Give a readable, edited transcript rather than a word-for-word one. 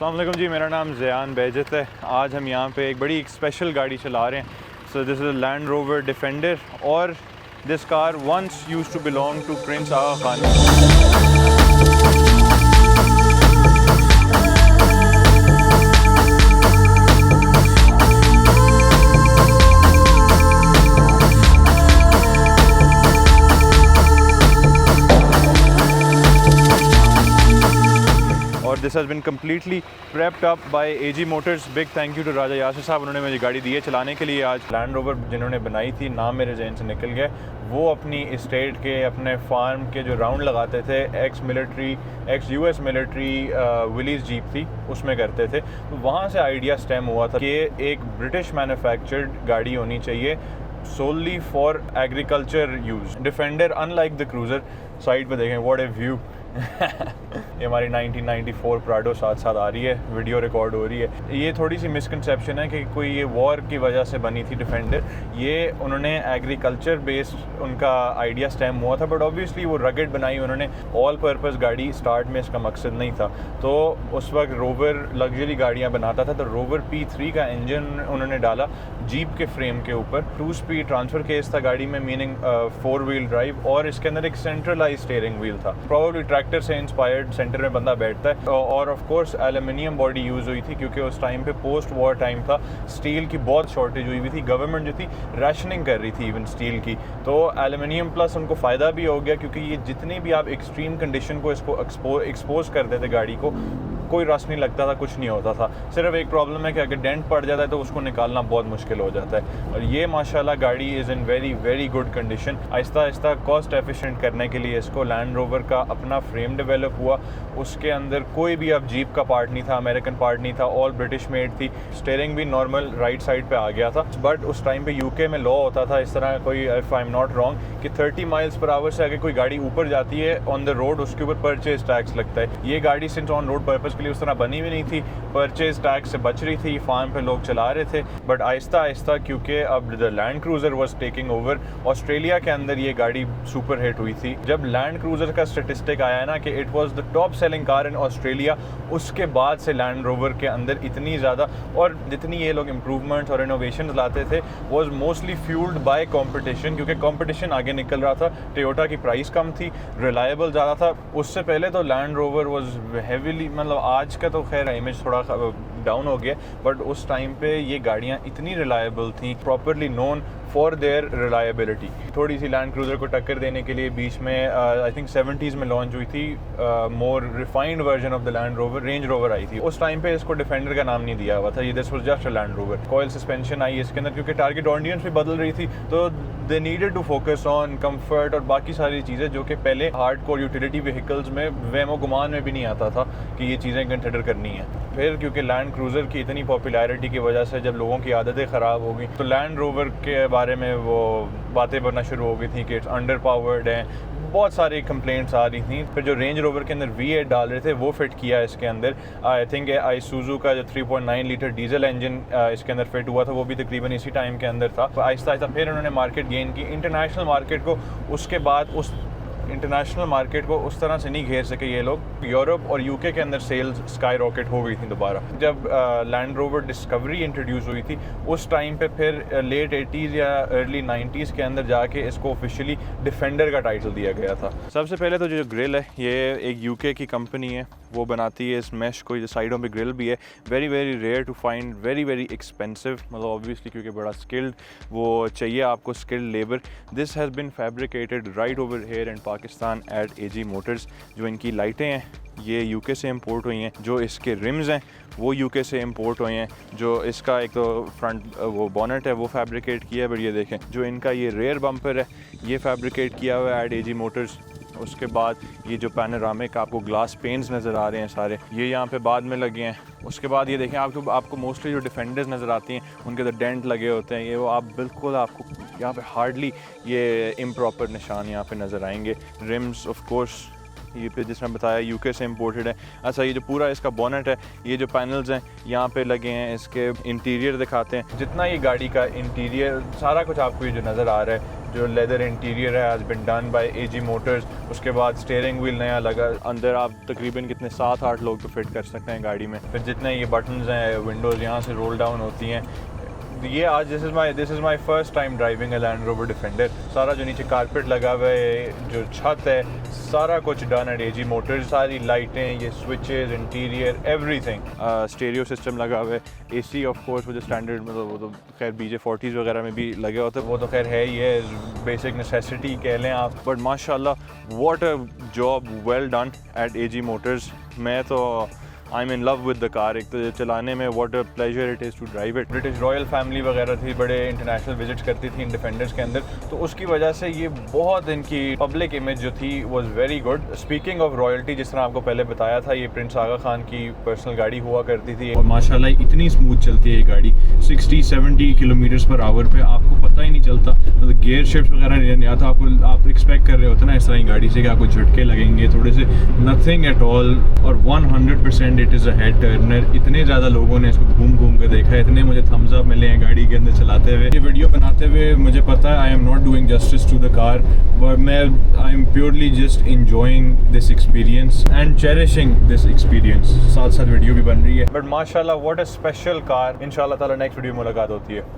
अस्सलाम वालेकुम जी, मेरा नाम ज़ियान बेहजत है। आज हम यहाँ पे एक बड़ी स्पेशल गाड़ी चला रहे हैं। So this is Land Rover Defender और this car once used to belong to prince Aga Khan. और this has been completely prepped up by AG Motors. Big thank you to Raja Yasir साहब, उन्होंने मुझे गाड़ी दी है चलाने के लिए। आज लैंड रोवर जिन्होंने बनाई थी, नाम मेरे जहन से निकल गया, वो अपनी इस्टेट के अपने फार्म के जो राउंड लगाते थे, एक्स यूएस मिलिट्री विलीज़ जीप थी उसमें करते थे। तो वहाँ से आइडिया स्टेम हुआ था कि एक ब्रिटिश मैन्युफैक्चर्ड गाड़ी होनी चाहिए solely for agriculture use. Defender unlike the Cruiser, side पे देखें व्हाट ए व्यू। ये हमारी 1994 प्राडो साथ साथ आ रही है, वीडियो रिकॉर्ड हो रही है। ये थोड़ी सी मिसकंसेप्शन है कि कोई ये वॉर की वजह से बनी थी डिफेंडर। ये उन्होंने एग्रीकल्चर बेस्ड उनका आइडिया स्टेम हुआ था, बट ऑब्वियसली वो रगेड बनाई उन्होंने। ऑल पर्पस गाड़ी स्टार्ट में इसका मकसद नहीं था। तो उस वक्त रोवर लग्जरी गाड़ियाँ बनाता था, तो रोवर P3 का इंजन उन्होंने डाला जीप के फ्रेम के ऊपर। 2 स्पीड ट्रांसफ़र केस था गाड़ी में, मीनिंग 4 व्हील ड्राइव, और इसके अंदर एक सेंट्रलाइज स्टीयरिंग व्हील था। प्रॉब्ली ट्रैक्टर से इंस्पायर्ड, सेंटर में बंदा बैठता है। और of course aluminium body use हुई थी क्योंकि उस टाइम पे पोस्ट वॉर टाइम था, स्टील की बहुत शॉर्टेज हुई थी। गवर्नमेंट जो थी रैशनिंग कर रही थी इवन स्टील की, तो एल्युमिनियम प्लस उनको फ़ायदा भी हो गया क्योंकि ये जितनी भी आप एक्सट्रीम कंडीशन को इसको एक्सपोज कर देते गाड़ी को, कोई रस नहीं लगता था, कुछ नहीं होता था। सिर्फ एक प्रॉब्लम है कि अगर डेंट पड़ जाता है तो उसको निकालना बहुत मुश्किल हो जाता है। और ये माशाल्लाह गाड़ी is in very very good condition. Aahista Aahista cost efficient करने के लिए इसको लैंड रोवर का अपना फ्रेम डेवलप हुआ। उसके अंदर कोई भी अब जीप का पार्ट नहीं था, अमेरिकन पार्ट नहीं था, ऑल ब्रिटिश मेड थी। स्टीयरिंग भी नॉर्मल राइट साइड पे आ गया था। बट उस टाइम पे यूके में लॉ होता था इस तरह, कोई if I am not wrong, कि 30 माइल्स पर आवर से अगर कोई गाड़ी ऊपर जाती है ऑन द रोड, उसके ऊपर परचेज टैक्स लगता है। ये गाड़ी सिंस ऑन रोड पर्पज़ के लिए उस तरह बनी भी नहीं थी, परचेज टैक्स से बच रही थी, फार्म पे लोग चला रहे थे। बट आहिस्ता आहिस्ता क्योंकि अब the land cruiser was taking over, Australia के अंदर ये गाड़ी सुपर हिट हुई थी। जब लैंड क्रूज़र का स्टेटिस्टिक आया ना कि it was the top selling car in Australia, उसके बाद से लैंड रोवर के अंदर इतनी ज़्यादा, और जितनी ये लोग इम्प्रूवमेंट्स और इनोवेशन लाते थे, was mostly fuelled by competition, क्योंकि कंपटीशन आगे निकल रहा था। टोयोटा की प्राइस कम थी, रिलायबल ज़्यादा था। उससे पहले तो लैंड रोवर वाज हेवीली, मतलब आज का तो खैर इमेज थोड़ा डाउन हो गया, बट उस टाइम पे ये गाड़ियाँ इतनी रिलायबल थी, properly known for their reliability. थोड़ी सी लैंड क्रूज़र को टक्कर देने के लिए बीच में आई थिंक 70s में लॉन्च हुई थी more refined version of the Land Rover, Range Rover आई थी। उस टाइम पे इसको डिफेंडर का नाम नहीं दिया हुआ था, ये this was just a Land Rover. Coil suspension आई इसके अंदर क्योंकि टारगेट ऑडियंस भी बदल रही थी, तो they needed to focus on comfort और बाकी सारी चीज़ें जो कि पहले हार्डकोर यूटिलिटी व्हीकल्स में वेमो गुमान में भी नहीं आता था कि ये चीज़ें कंसिडर करनी है। फिर क्योंकि लैंड क्रूज़र की इतनी पॉपुलैरिटी की वजह से जब लोगों की आदतें ख़राब हो गई, तो लैंड रोवर के बारे में वो बातें बनना शुरू हो गई थी कि अंडर पावर्ड है, बहुत सारी कंप्लेंट्स आ रही थी। फिर जो रेंज रोवर के अंदर V8 डाल रहे थे वो फिट किया इसके अंदर। आई थिंक आइसूज़ू का जो 3.9 लीटर डीजल इंजन इसके अंदर फिट हुआ था, वो भी तकरीबन इसी टाइम के अंदर था। आहिस्ता आहिस्ता फिर उन्होंने मार्केट गेन की, इंटरनेशनल मार्केट को। उसके बाद उस इंटरनेशनल मार्केट को उस तरह से नहीं घेर सके ये लोग। यूरोप और यूके के अंदर सेल्स स्काई रॉकेट हो गई थी दोबारा। जब लैंड रोवर डिस्कवरी इंट्रोड्यूस हुई थी, उस टाइम पे फिर लेट 80s या अर्ली 90s के अंदर जाके इसको ऑफिशियली डिफेंडर का टाइटल दिया गया था। सबसे पहले तो जो ग्रिल है, ये एक यूके की कंपनी है, वो बनाती है इस मैश को। साइडों पे ग्रिल भी है, very very rare to find, very very expensive, मतलब ऑब्वियसली क्योंकि बड़ा स्किल्ड वो चाहिए आपको, skilled labour. This has been fabricated right over here in Pakistan at AG motors. जो इनकी लाइटें हैं ये यूके से इंपोर्ट हुई हैं, जो इसके रिम्स हैं वो यूके से इंपोर्ट हुए हैं, जो इसका एक तो फ्रंट वो बोनेट है वो फैब्रिकेट किया है। बट ये देखें जो इनका ये रेयर बम्पर है ये फैब्रिकेट किया हुआ है एट एजी मोटर्स। उसके बाद ये जो पैनोरामिक आपको ग्लास पेन्स नज़र आ रहे हैं सारे, ये यहाँ पे बाद में लगे हैं। उसके बाद ये देखें आपको मोस्टली जो डिफेंडर्स नज़र आती हैं उनके तो डेंट लगे होते हैं, ये वो आप बिल्कुल आपको यहाँ पे हार्डली ये इम्प्रॉपर निशान यहाँ पे नज़र आएंगे। रिम्स ऑफ कोर्स ये पे जिसमें बताया यूके से इंपोर्टेड है। अच्छा, ये जो पूरा इसका बोनेट है, ये जो पैनल्स हैं यहाँ पे लगे हैं, इसके इंटीरियर दिखाते हैं। जितना ये गाड़ी का इंटीरियर सारा कुछ आपको ये जो नज़र आ रहा है जो लेदर इंटीरियर है has been done by AG Motors. उसके बाद स्टीयरिंग व्हील नया लगा, अंदर आप तकरीबन कितने 7-8 लोग तो फिट कर सकते हैं गाड़ी में। फिर जितने ये बटन्स हैं, विंडोज़ यहाँ से रोल डाउन होती हैं। ये आज this is my first time driving a Land Rover defender. सारा जो नीचे कारपेट लगा हुआ है, जो छत है, सारा कुछ डन एट एजी मोटर्स। सारी लाइटें, ये switches, interior, everything. Stereo system लगा हुआ है, एसी ऑफ कोर्स वो जो स्टैंडर्ड मतलब वो तो खैर BJ40s वगैरह में भी लगे होते हैं, वो तो खैर है ही है, बेसिक नेसेसिटी कह लें आप। बट माशाल्लाह what a job, well done at AG motors. मैं तो I am in love with the car. एक तो चलाने में what a pleasure it is to drive it. British royal family वगैरह थी, बड़े इंटरनेशनल विजिट्स करती थी इन डिफेंडर्स के अंदर, तो उसकी वजह से ये बहुत इनकी पब्लिक इमेज जो थी was very good. Speaking of royalty, जिस तरह आपको पहले बताया था, ये प्रिंस आगा खान की पर्सनल गाड़ी हुआ करती थी और माशाल्लाह इतनी स्मूथ चलती है ये गाड़ी। 60-70 किलोमीटर्स पर आवर पे आपको पता ही नहीं चलता, मतलब गियर शिफ्ट वगैरह नहीं आता आपको। आप एक्सपेक्ट कर रहे होते ना इस तरह की गाड़ी से कि आपको झटके लगेंगे थोड़े से, नथिंग एट ऑल। और 100% it is a head Turner. इतने ज़्यादा लोगों ने इसको घूम घूम कर देखा है, इतने मुझे थम्स अप मिले हैं गाड़ी के अंदर चलाते हुए। ये वीडियो बनाते हुए मुझे पता है I am not doing justice to the car, but I am purely just enjoying this experience and cherishing this experience. साथ साथ वीडियो भी बन रही है, बट माशाल्लाह व्हाट अ स्पेशल कार। इंशाल्लाह ताला नेक्स्ट वीडियो में मुलाकात होती है।